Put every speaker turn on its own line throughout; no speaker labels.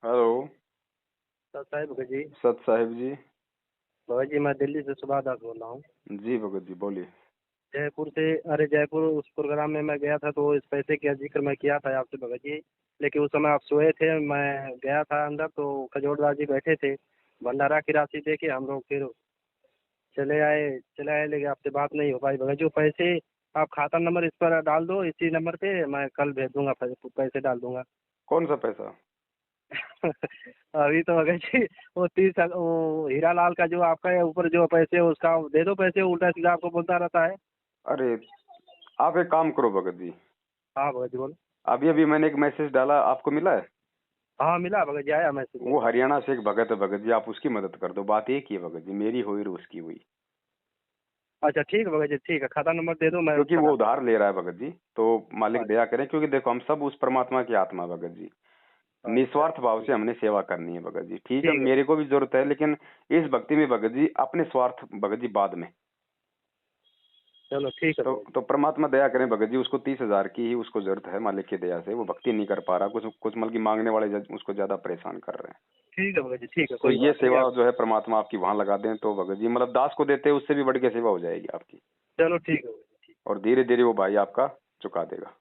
Hello.
Sir Sahib Bhagat ji.
सत साहिब जी।
भगत जी मैं दिल्ली से सुभाष दास बोल रहा हूँ।
जी भगत जी बोलिए।
जयपुर से। अरे जयपुर उस प्रोग्राम में मैं गया था तो इस पैसे का जिक्र मैं किया था आपसे भगत जी। लेकिन उस समय आप सोए थे, मैं गया था अंदर तो खजोरदास जी बैठे थे। भंडारा की राशि दे के हम लोग फिर चले आए लेकिन आपसे बात नहीं हो पाई भगत जी। वो पैसे आप खाता नंबर इस पर डाल दो, इसी नंबर पे मैं कल भेज दूंगा, पैसे डाल दूंगा।
कौन सा पैसा?
अभी तो भगत जी वो हीरा लाल का जो आपका है ऊपर जो पैसे उसका दे दो पैसे, उल्टा सीधा आपको बोलता रहता है।
अरे आप एक काम करो भगत जी।
हाँ भगत जी बोलो।
अभी अभी मैंने एक मैसेज डाला, आपको मिला है?
हाँ मिला भगत जी, आया मैसेज
वो
मेरे पास।
हरियाणा से एक भगत है भगत जी, आप उसकी मदद कर दो। बात एक ही है भगत जी, मेरी हुई और उसकी हुई।
अच्छा ठीक है भगत जी, ठीक है, खाता नंबर दे दो मैं
क्योंकि
उसका
वो
डाल
उधार ले रहा है भगत जी, तो मालिक
दूंगा।
दया करें। क्योंकि देखो हम सब उस परमात्मा की आत्मा है भगत जी।
अच्छा
निस्वार्थ
अच्छा
भाव
ठीक।
से हमने सेवा करनी है भगत जी। ठीक है,
ठीक है
मेरे को भी जरूरत है, लेकिन इस भक्ति में भगत जी अपने स्वार्थ भगत जी बाद में।
चलो ठीक है
तो
भगत जी।
तो परमात्मा दया करें भगत जी, उसको 30,000 की ही उसको जरूरत है मालिक की दया से। वो भक्ति नहीं कर पा रहा, कुछ कुछ मतलब की मांगने वाले उसको ज्यादा परेशान कर रहे हैं।
ठीक है भगत जी, ठीक है,
तो
कोई
ये
बात नहीं
सेवा
आप।
जो है परमात्मा आपकी वहां लगा दें तो भगत जी मतलब दास को देते हैं उससे भी बढ़ के सेवा हो जाएगी आपकी।
चलो ठीक है भगत जी, ठीक।
और धीरे धीरे वो भाई आपका चुका देगा।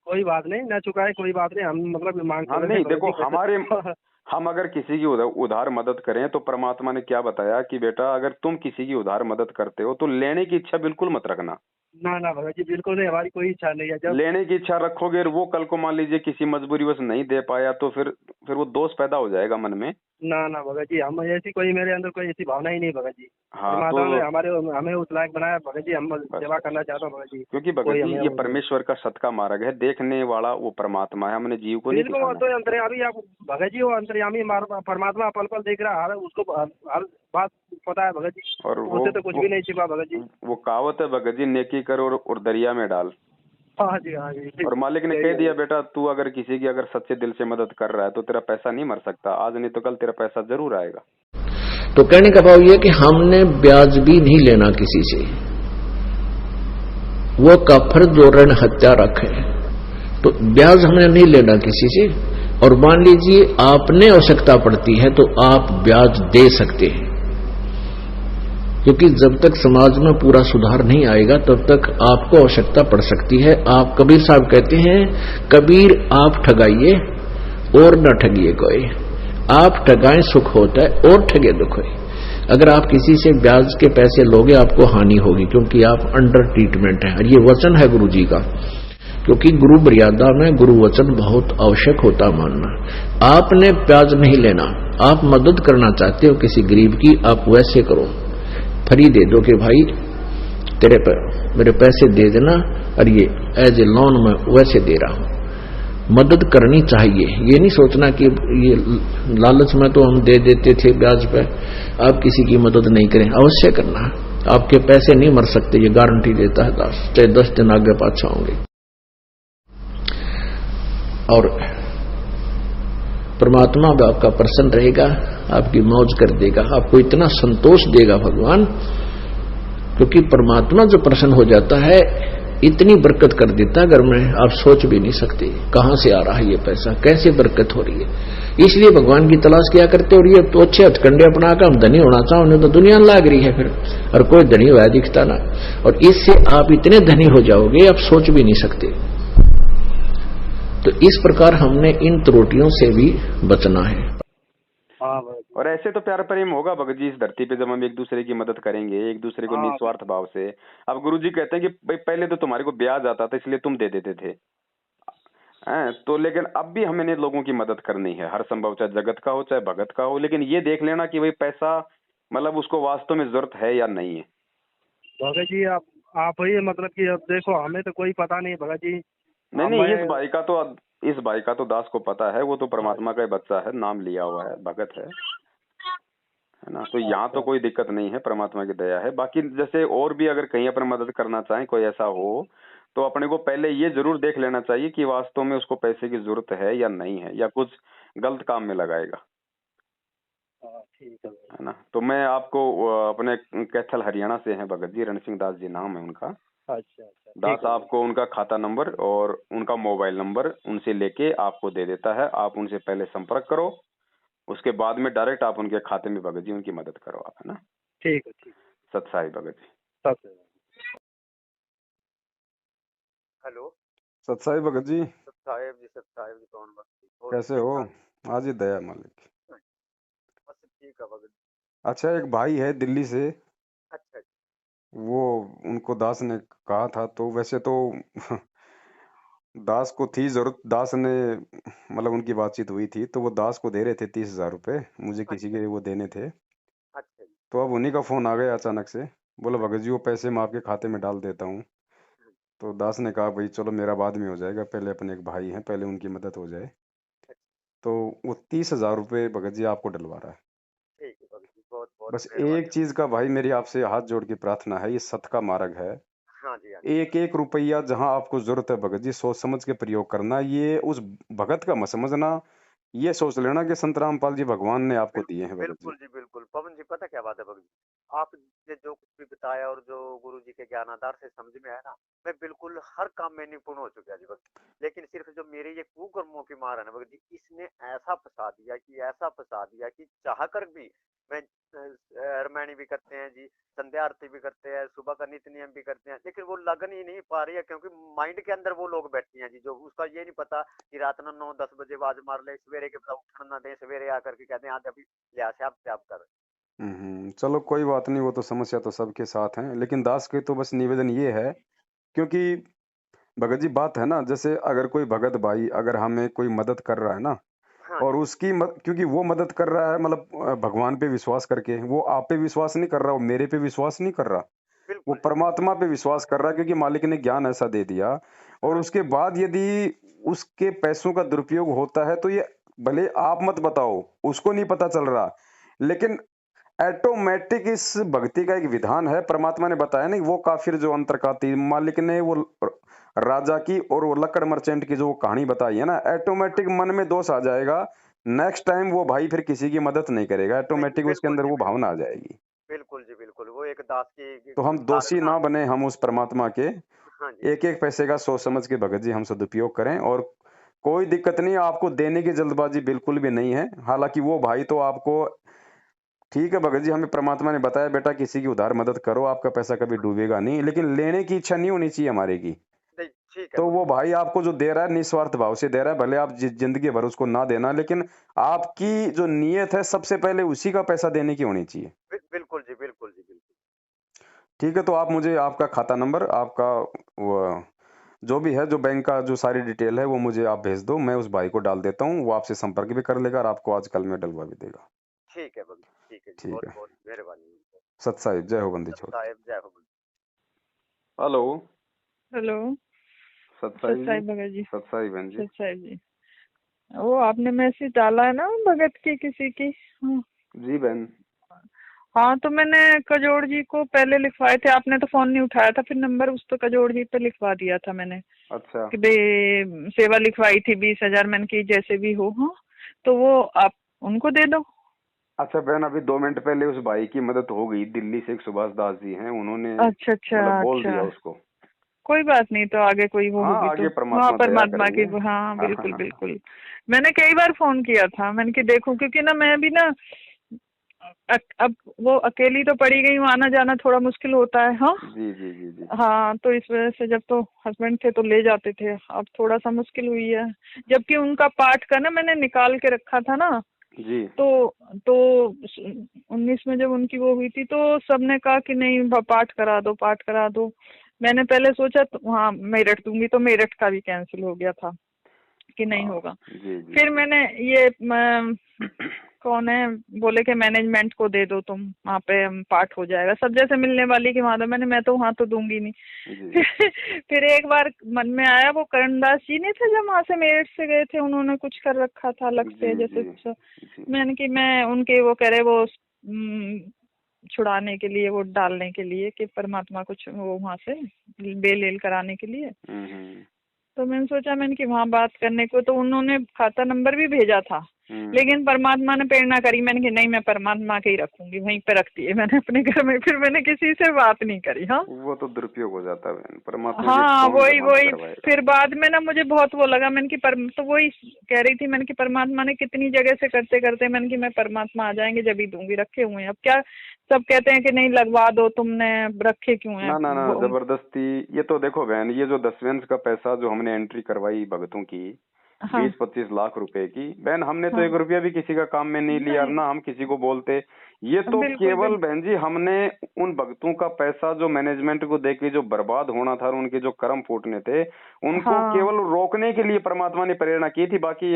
कोई बात नहीं, ना चुकाए कोई बात नहीं, हम मतलब मांग
हाँ
थोड़े रहे
नहीं
भगत
देखो,
जी
हमारे
पैसे।
हम अगर किसी की उधार मदद करें तो परमात्मा ने क्या बताया कि बेटा अगर तुम किसी की उधार मदद करते हो तो लेने की इच्छा बिल्कुल मत रखना।
ना ना भगत जी बिल्कुल नहीं, हमारी कोई इच्छा नहीं है जब।
लेने की इच्छा रखोगे और वो कल को मान लीजिए किसी मजबूरीवश नहीं दे पाया तो फिर वो दोष पैदा हो जाएगा मन में।
ना ना भगत जी, हम ऐसी कोई मेरे अंदर कोई ऐसी भावना ही नहीं भगत जी।
हाँ तो
परमात्मा ने हमारे हमें उस लायक बनाया भगत जी, हम
बस
सेवा
बस
करना
बस
चाहता हूँ भगत जी।
क्योंकि भगत
कोई
जी
हमें
ये
वो नहीं।
परमेश्वर का सत का मार्ग है, देखने वाला वो परमात्मा है, हमने जीव को नहीं
बिल्कुल, वो
दिखाना
तो
है।
अंतर्यामी आप भगत जी, वो अंतर्यामी परमात्मा पल पल देख रहा है, उसको हर बात पता है भगत जी।
और
तो उसे तो कुछ भी नहीं छिपा भगत जी।
वो कहावत है भगत जी, नेकी कर और दरिया में डाल।
हाँ जी हाँ जी।
और मालिक ने
यही
कह
है
दिया
भगत
बेटा तू अगर किसी की अगर सच्चे दिल से मदद कर रहा है तो तेरा पैसा नहीं मर सकता, आज नहीं तो कल तेरा पैसा जरूर आएगा।
तो कहने का भाव यह कि हमने ब्याज भी नहीं लेना किसी से। वो काफर जो ऋण हत्या रखे, तो ब्याज हमने नहीं लेना किसी से। और मान लीजिए आपने आवश्यकता पड़ती है तो आप ब्याज दे सकते हैं, क्योंकि जब तक समाज में पूरा सुधार नहीं आएगा तब तक आपको आवश्यकता पड़ सकती है। आप कबीर साहब कहते हैं, कबीर आप ठगाइए और न ठगिए कोई, आप ठगाएं सुख होता है और ठगे दुख है। अगर आप किसी से ब्याज के पैसे लोगे आपको हानि होगी, क्योंकि आप अंडर ट्रीटमेंट है। और ये वचन है गुरु जी का, क्योंकि गुरु मर्यादा में गुरु वचन बहुत आवश्यक होता मानना। आपने ब्याज नहीं लेना, आप मदद करना चाहते हो किसी गरीब की, आप वैसे करो, फ्री दे दो कि भाई तेरे पर मेरे पैसे दे देना और ये एज ए लोन में वैसे दे रहा हूं। मदद करनी चाहिए, ये नहीं सोचना कि ये लालच में तो हम दे देते थे ब्याज पे, आप किसी की मदद नहीं करें, अवश्य करना। आपके पैसे नहीं मर सकते, ये गारंटी देता है दास, चाहे 10 दिन आगे पाछा होंगे। और परमात्मा भी आपका प्रसन्न रहेगा, आपकी मौज कर देगा, आपको इतना संतोष देगा भगवान, क्योंकि परमात्मा जो प्रसन्न हो जाता है इतनी बरकत कर देता है घर में, आप सोच भी नहीं सकते कहां से आ रहा है ये पैसा, कैसे बरकत हो रही है। इसलिए भगवान की तलाश किया करते। और ये तो अच्छे हथकंडे अपना कर हम धनी होना चाहो, नहीं तो दुनिया लाग रही है फिर, और कोई धनी हुआ दिखता ना। और इससे आप इतने धनी हो जाओगे आप सोच भी नहीं सकते। तो इस प्रकार हमने इन त्रुटियों से भी बचना है।
हाँ भगत जी।
और ऐसे तो प्यार प्रेम होगा भगत जी इस धरती पे, जब हम एक दूसरे की मदद करेंगे एक दूसरे को
हाँ
निस्वार्थ भाव से। अब गुरु जी कहते हैं कि भाई पहले तो तुम्हारे को ब्याज आता था इसलिए तुम दे देते थे, हैं तो लेकिन अब भी हमें लोगों की मदद करनी है हर संभव, चाहे जगत का हो चाहे भगत का हो। लेकिन ये देख लेना कि भाई पैसा मतलब उसको वास्तव में जरूरत है या नहीं है।
भगत जी, आप ही मतलब कि अब देखो हमें तो कोई पता नहीं भगत जी।
नहीं नहीं,
मैं।
इस भाई का तो दास को पता है, वो तो परमात्मा
अच्छा
का ही बच्चा है, नाम लिया हुआ है, भगत है ना। तो यहाँ तो
अच्छा।
कोई दिक्कत नहीं है, परमात्मा की दया है। बाकी जैसे और भी अगर कहीं अपन मदद करना चाहें कोई ऐसा हो तो अपने को पहले ये जरूर देख लेना चाहिए कि वास्तव में उसको पैसे की जरूरत है या नहीं है, या कुछ गलत काम में लगाएगा,
हाँ ठीक है भगत
है ना। तो मैं आपको अपने कैथल हरियाणा से हैं भगत जी, रण सिंह दास जी नाम है उनका।
जी। अच्छा अच्छा
दास आपको उनका खाता नंबर और उनका मोबाइल नंबर उनसे लेके आपको दे देता है। आप उनसे पहले संपर्क करो, उसके बाद में डायरेक्ट आप उनके खाते में भगत जी उनकी मदद करो आप, है ना।
ठीक है, ठीक है।
सत साई भगत जी।
हेलो,
सत साई भगत जी।
साहेब जी कौन बात?
कैसे हो? आज ही दया मालिक।
बस ठीक है भगत।
अच्छा, एक भाई है दिल्ली से,
अच्छा,
वो उनको दास ने कहा था, तो वैसे तो दास को थी जरूरत, दास ने मतलब उनकी बातचीत हुई थी, तो वो दास को दे रहे थे 30,000 रुपए, मुझे किसी के वो देने थे।
अच्छा जी।
तो अब उन्हीं का फोन आ गया अचानक से, बोला भगत जी वो पैसे मैं आपके खाते में डाल देता हूँ। तो दास ने कहा भाई चलो मेरा बाद में हो जाएगा, पहले अपने एक भाई हैं, पहले उनकी मदद हो जाए। तो वो 30,000 रुपये भगत जी आपको डलवा रहा है।
ठीक है भगत जी, बहुत बहुत
बस
मेहरबानी।
एक चीज का भाई मेरी आपसे हाथ जोड़ के प्रार्थना है, ये सत का मार्ग है।
हाँ जी, हाँ जी।
एक एक रुपया जहां आपको जरूरत है भगत जी सोच समझ के प्रयोग करना। ये उस भगत का मत समझना, ये सोच लेना कि संत रामपाल जी भगवान ने आपको दिए हैं भगत जी।
बिल्कुल जी, बिल्कुल। पवन जी, पता क्या बात है भगत जी, आपने जो कुछ भी बताया और जो गुरु जी के ज्ञान आधार से समझ में आया ना, मैं बिल्कुल हर काम में निपुण हो चुका जी भगत जी। लेकिन सिर्फ जो मेरे ये कुकर्मों की मार है ना भगत जी, इसने ऐसा फंसा दिया कि चाह कर भी मैं रामायणी भी करते हैं जी, संध्या आरती भी करते हैं, सुबह का नित्य नियम भी करते हैं, लेकिन वो लगन ही नहीं पा रही है, क्योंकि माइंड के अंदर वो लोग बैठे हैं जी, जो उसका ये नहीं पता कि रात में 9-10 बजे आवाज मार ले, सवेरे के बाद उठना ना दे, सवेरे आकर के कहते हैं आज अभी लिया से आप कर।
चलो कोई बात नहीं, वो तो समस्या तो सबके साथ है, लेकिन दास के तो बस निवेदन ये है, क्योंकि भगत जी बात है ना, जैसे अगर कोई भगत भाई अगर हमें कोई मदद कर रहा है ना,
हाँ
और
जी,
उसकी क्योंकि वो मदद कर रहा है मतलब भगवान पे विश्वास करके, वो आप पे विश्वास नहीं कर रहा, वो मेरे पे विश्वास नहीं कर रहा, वो
बिल्कुल जी,
परमात्मा पे विश्वास कर रहा है, क्योंकि मालिक ने ज्ञान ऐसा दे दिया। और
हाँ
उसके बाद यदि उसके पैसों का दुरुपयोग होता है, तो ये भले आप मत बताओ, उसको नहीं पता चल रहा, लेकिन ऑटोमेटिक इस भक्ति का एक विधान है, परमात्मा ने बताया नहीं, वो काफिर जो अंतर का तीर, मालिक ने वो राजा की और वो लक्कड़ मर्चेंट की जो कहानी बताई है ना, ऑटोमेटिक मन में दोष आ जाएगा, नेक्स्ट टाइम वो भाई फिर किसी की मदद नहीं करेगा,
नहीं,
ऑटोमेटिक उसके
बिल्कुल
अंदर
जी,
वो
बिल्कुल
भावना आ जाएगी।
बिल्कुल जी, बिल्कुल वो एक दास की
तो हम दोषी
साधना।
ना बने, हम उस परमात्मा के
हाँ जी,
एक एक पैसे का सोच समझ के भगत जी हम सदुपयोग करें, और कोई दिक्कत नहीं, आपको देने की जल्दबाजी बिल्कुल भी नहीं है। हालांकि वो भाई तो आपको, ठीक है भगत जी, हमें परमात्मा ने बताया बेटा किसी की उधार मदद करो, आपका पैसा कभी डूबेगा नहीं, लेकिन लेने की इच्छा नहीं होनी चाहिए हमारे की।
नहीं ठीक है
तो
भगत
वो भाई आपको जो दे रहा है निस्वार्थ भाव से दे रहा है, भले आप जिंदगी भर उसको ना देना, लेकिन आपकी जो नीयत है सबसे पहले उसी का पैसा देने की होनी चाहिए।
बिल्कुल जी, बिल्कुल जी, बिल्कुल।
ठीक है, तो आप मुझे आपका खाता नंबर, आपका वो जो भी है, जो बैंक का जो सारी डिटेल है वो मुझे आप भेज दो, मैं उस भाई को डाल देता हूँ, वो आपसे संपर्क भी कर लेगा और आपको आज कल में डलवा भी देगा।
ठीक है भगत जी, ठीक है जी,
ठीक
बहुत
है।
बहुत मेहरबानी।
सत साहिब, जय हो बंदी छोड़।
साहेब जय हो।
हेलो।
हेलो,
सत
सत
साहिब जी।
साहिब भगत जी।
सत साहिब बहन जी।
सत साहिब जी, वो आपने मैसेज डाला है ना भगत की किसी की? हाँ।
जी बहन।
हाँ, तो मैंने कजोड़ जी को पहले लिखवाए थे, आपने तो फोन नहीं उठाया था, फिर नंबर उस तो कजोड़ जी पे लिखवा दिया था मैंने
अच्छा।
कि भाई सेवा लिखवाई थी 20,000 मैंने की जैसे भी हो। हाँ, तो वो आप उनको दे दो।
अच्छा बहन, अभी 2 मिनट पहले उस भाई की मदद हो गई, दिल्ली से एक सुभाष दास जी हैं, उन्होंने
अच्छा अच्छा
मतलब बोल
अच्छा,
दिया उसको।
कोई बात नहीं, तो आगे कोई वो
हाँ,
होगी तो
आगे
हाँ
परमात्मा दया
परमात्मा की,
करेंगे।
हाँ
हाँ
बिल्कुल
हाँ
बिल्कुल। मैंने कई बार फोन किया था, मैंने कि देखूं, क्योंकि ना मैं भी ना अब वो अकेली तो पड़ी गई हूँ, आना जाना थोड़ा मुश्किल होता है। हाँ
जी जी जी जी।
हाँ, तो इस वजह से, जब तो हस्बैंड थे तो ले जाते थे, अब थोड़ा सा मुश्किल हुई है, जबकि उनका पाठ का ना मैंने निकाल के रखा था ना,
जी।
तो 19 में जब उनकी वो हुई थी तो सबने कहा कि नहीं पाठ करा दो, पाठ करा दो। मैंने पहले सोचा तो हाँ मेरठ दूंगी, तो मेरठ का भी कैंसिल हो गया था कि नहीं होगा।
जी जी।
फिर मैंने ये कौन है बोले कि मैनेजमेंट को दे दो तुम, वहाँ पे पाठ हो जाएगा, सब जैसे मिलने वाली की वहाँ। मैंने मैं तो वहाँ तो दूंगी नहीं।
जी।
फिर एक बार मन में आया, वो करणदास जी नहीं थे जब वहाँ से मेरठ से गए थे, उन्होंने कुछ कर रखा था अलग से
जी
जैसे
जी जी।
मैंने कि मैं उनके वो कह रहे वो छुड़ाने के लिए, वो डालने के लिए कि परमात्मा कुछ वो वहाँ से बेल कराने के लिए। तो मैंने सोचा, मैंने कि वहाँ बात करने को, तो उन्होंने खाता नंबर भी भेजा था, लेकिन परमात्मा ने प्रेरणा करी, मैंने कहा नहीं मैं परमात्मा के ही रखूंगी, वहीं पे रखती है मैंने अपने घर में, फिर मैंने किसी से बात नहीं करी। हाँ
वो तो दुरुपयोग हो जाता है परमात्मा।
हाँ वही फिर बाद में ना मुझे बहुत वो लगा, मैंने कि तो वही कह रही थी, मैंने कि परमात्मा ने कितनी जगह से करते करते, मैंने कि मैं परमात्मा आ जाएंगे जब ही दूंगी, रखे हुए हैं अब क्या, सब कहते हैं कि नहीं लगवा दो, तुमने रखे क्यों है?
ना जबरदस्ती। ये तो देखो बहन, ये जो 10वें का पैसा जो हमने एंट्री करवाई भगतों की, 20-25 लाख रुपए की, बहन हमने तो 1 रुपया भी किसी का काम में नहीं लिया, ना हम किसी को बोलते। ये तो केवल बहन जी हमने उन भक्तों का पैसा जो मैनेजमेंट को देके जो बर्बाद होना था, उनके जो कर्म फूटने थे, उनको केवल रोकने के लिए परमात्मा ने प्रेरणा की थी। बाकी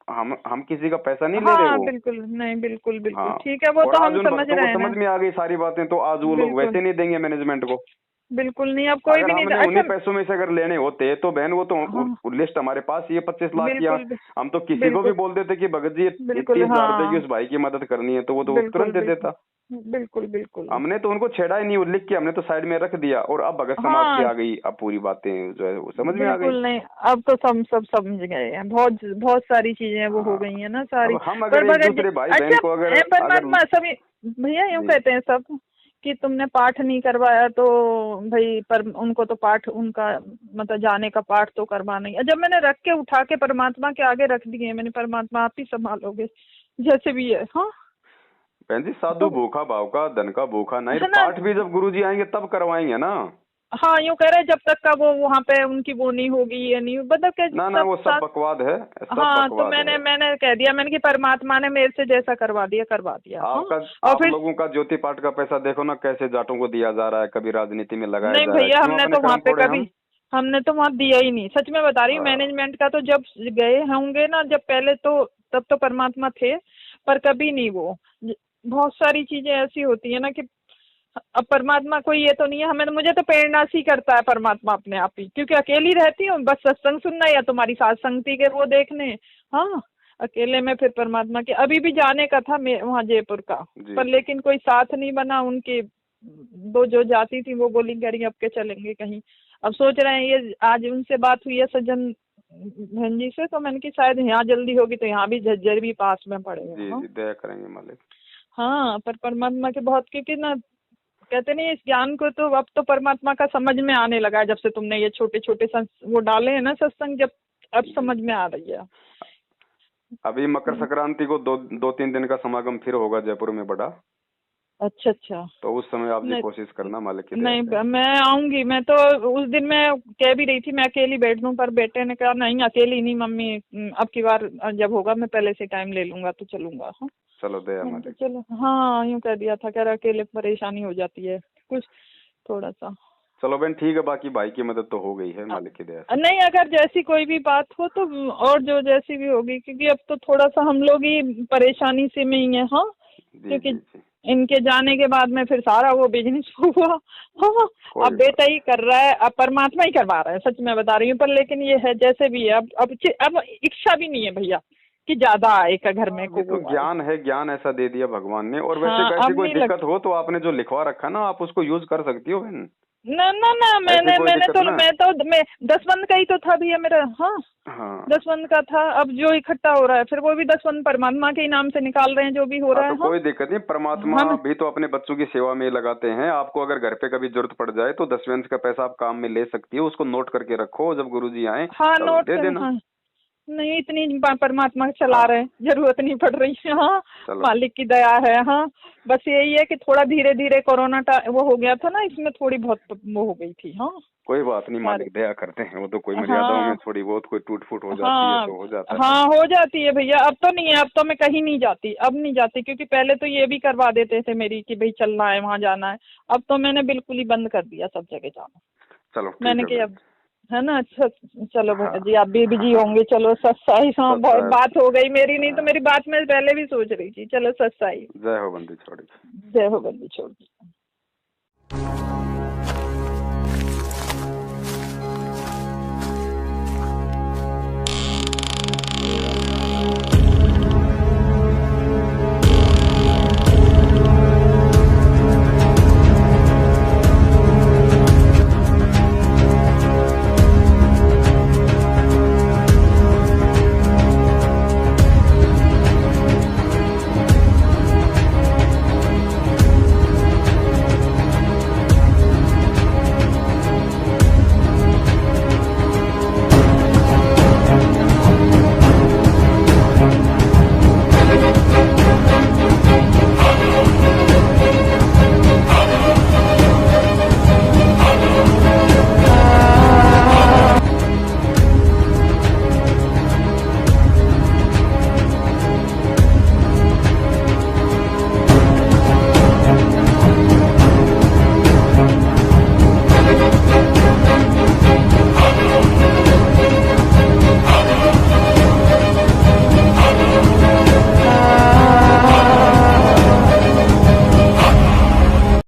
हम किसी का पैसा नहीं ले रहे।
बिल्कुल नहीं, बिल्कुल ठीक है, वो तो हम समझ रहे हैं,
समझ में आ गई सारी बातें। तो आज वो लोग वैसे नहीं देंगे मैनेजमेंट को,
बिल्कुल नहीं, अब कोई भी नहीं।
उन्हीं पैसों में से अगर लेने होते तो बहन वो तो लिस्ट हमारे पास ये 25 लाख की, हम तो किसी को भी बोल देते कि भगत जी 30,000 रुपए की उस भाई की मदद करनी है, तो वो तो तुरंत दे देता।
बिल्कुल
हमने तो उनको छेड़ा ही नहीं, लिख के हमने तो साइड में रख दिया। और अब भगत समाज की आ गई, अब पूरी बातें जो है वो समझ में आ गई।
बिल्कुल नहीं, अब तो सब समझ गए हैं, बहुत सारी चीजें वो हो गई है ना सारी।
हम अगर एक दूसरे भाई बहन को अगर
परमात्मा सभी भैया यूँ कहते हैं सब कि तुमने पाठ नहीं करवाया तो भाई पर उनको तो पाठ, उनका मतलब जाने का पाठ तो करवाना ही। जब मैंने रख के उठा के परमात्मा के आगे रख दिए मैंने, परमात्मा आप ही संभालोगे जैसे भी है। हाँ
बहन जी, साधु भूखा भाव का धन का भूखा नहीं, पाठ भी जब गुरुजी आएंगे तब करवाएंगे ना।
हाँ यूँ कह रहे जब तक का वो वहाँ पे उनकी वो नहीं होगी, ये नहीं मतलब क्या
ना वो सब बकवाद है।
हाँ तो मैंने कह दिया, मैंने कि परमात्मा ने मेरे से जैसा करवा दिया।
आप लोगों का ज्योति पाठ का पैसा देखो ना कैसे जाटों को दिया जा रहा है, कभी राजनीति में लगाया
नहीं भैया हमने तो वहाँ पे कभी हमने तो वहाँ दिया ही नहीं, सच में बता रही हूँ। मैनेजमेंट का तो जब गए होंगे ना, जब पहले तो तब तो परमात्मा थे, पर कभी नहीं वो। बहुत सारी चीजें ऐसी होती है ना कि अब परमात्मा कोई ये तो नहीं है, मुझे तो प्रेरणा सी करता है परमात्मा अपने आप ही, क्योंकि अकेली रहती हूँ, बस सत्संग सुनना या तुम्हारी साथ संगति के वो देखने। हाँ अकेले में फिर परमात्मा के अभी भी जाने का था वहाँ जयपुर का, पर लेकिन कोई साथ नहीं बना। उनकी दो जो जाती थी वो बोली कह रही अब के चलेंगे कहीं। अब सोच रहे हैं, ये आज उनसे बात हुई है सज्जन बहन जी से, तो मैंने की शायद यहाँ जल्दी होगी तो यहाँ भी झज्जर भी पास में पड़ेगा।
दया करेंगे मालिक।
हाँ पर परमात्मा के बहुत, क्योंकि ना कहते नहीं इस ज्ञान को तो अब तो परमात्मा का समझ में आने लगा है, जब से तुमने ये छोटे छोटे वो डाले हैं ना सत्संग, जब अब समझ में आ रही है।
अभी मकर संक्रांति को 2-3 दिन का समागम फिर होगा जयपुर में बड़ा।
अच्छा
तो उस समय आप भी कोशिश करना मालिक की।
नहीं मैं आऊंगी, मैं तो उस दिन मैं कह भी रही थी मैं अकेली बैठ लूं, पर बेटे ने कहा नहीं अकेली नहीं मम्मी, अब की बार जब होगा मैं पहले से टाइम ले लूंगा तो चलूंगा। हाँ
चलो दया मालिक।
चलो हाँ यूँ कह दिया था, कह रहा अकेले परेशानी हो जाती है कुछ थोड़ा सा।
चलो बहन ठीक है, बाकी भाई की मदद तो हो गई है मालिक की दया से।
नहीं अगर जैसी कोई भी बात हो तो और जो जैसी भी होगी, क्योंकि अब तो थोड़ा सा हम लोग ही परेशानी से में ही है। हाँ क्योंकि इनके जाने के बाद में फिर सारा वो बिजनेस हुआ। हाँ अब बेटा ही कर रहा है, अब परमात्मा ही करवा रहा है, सच में बता रही हूँ। पर लेकिन ये है जैसे भी है, अब इच्छा भी नहीं है भैया कि ज्यादा आए का घर में को।
तो ज्ञान है, ज्ञान ऐसा दे दिया भगवान ने। और वैसे कोई दिक्कत हो तो आपने जो लिखवा रखा ना, आप उसको यूज कर सकती हो बहन।
ना मैं 10 का ही तो था भैया मेरा। हाँ 10 का था। अब जो इकट्ठा हो रहा है फिर वो भी 10 परमात्मा के नाम से निकाल रहे हैं, जो भी हो रहा है।
तो कोई दिक्कत नहीं, परमात्मा भी तो अपने बच्चों की सेवा में लगाते हैं। आपको अगर घर पे कभी जरूरत पड़ जाए तो 10 का पैसा आप काम में ले सकती हो, उसको नोट करके रखो, जब गुरुजी आए
नोट दे देना। नहीं इतनी परमात्मा चला रहे, जरूरत नहीं पड़ रही है। हाँ मालिक की दया है। हाँ बस यही है कि थोड़ा धीरे धीरे कोरोना वो हो गया था ना, इसमें थोड़ी बहुत वो हो गई थी। हाँ
कोई बात नहीं, मालिक दया करते हैं, वो तो कोई मर्यादाओं में थोड़ी बहुत कोई टूट फूट हो जाती है तो हो जाता है।
हाँ हो जाती है भैया। अब तो नहीं है, अब तो मैं कहीं नहीं जाती, अब नहीं जाती, क्योंकि पहले तो ये भी करवा देते थे मेरी कि भाई चलना है वहाँ जाना है। अब तो मैंने बिल्कुल ही बंद कर दिया सब जगह जाना।
चलो
मैंने कि अब है ना। अच्छा चलो भैया जी आप भी बिजी होंगे, चलो सत्साई। हाँ बहुत बात हो गई मेरी, नहीं तो मेरी बात मैं पहले भी सोच रही थी। चलो सत्साई।
जय हो बंदी छोड़।
जय हो बंदी छोड़।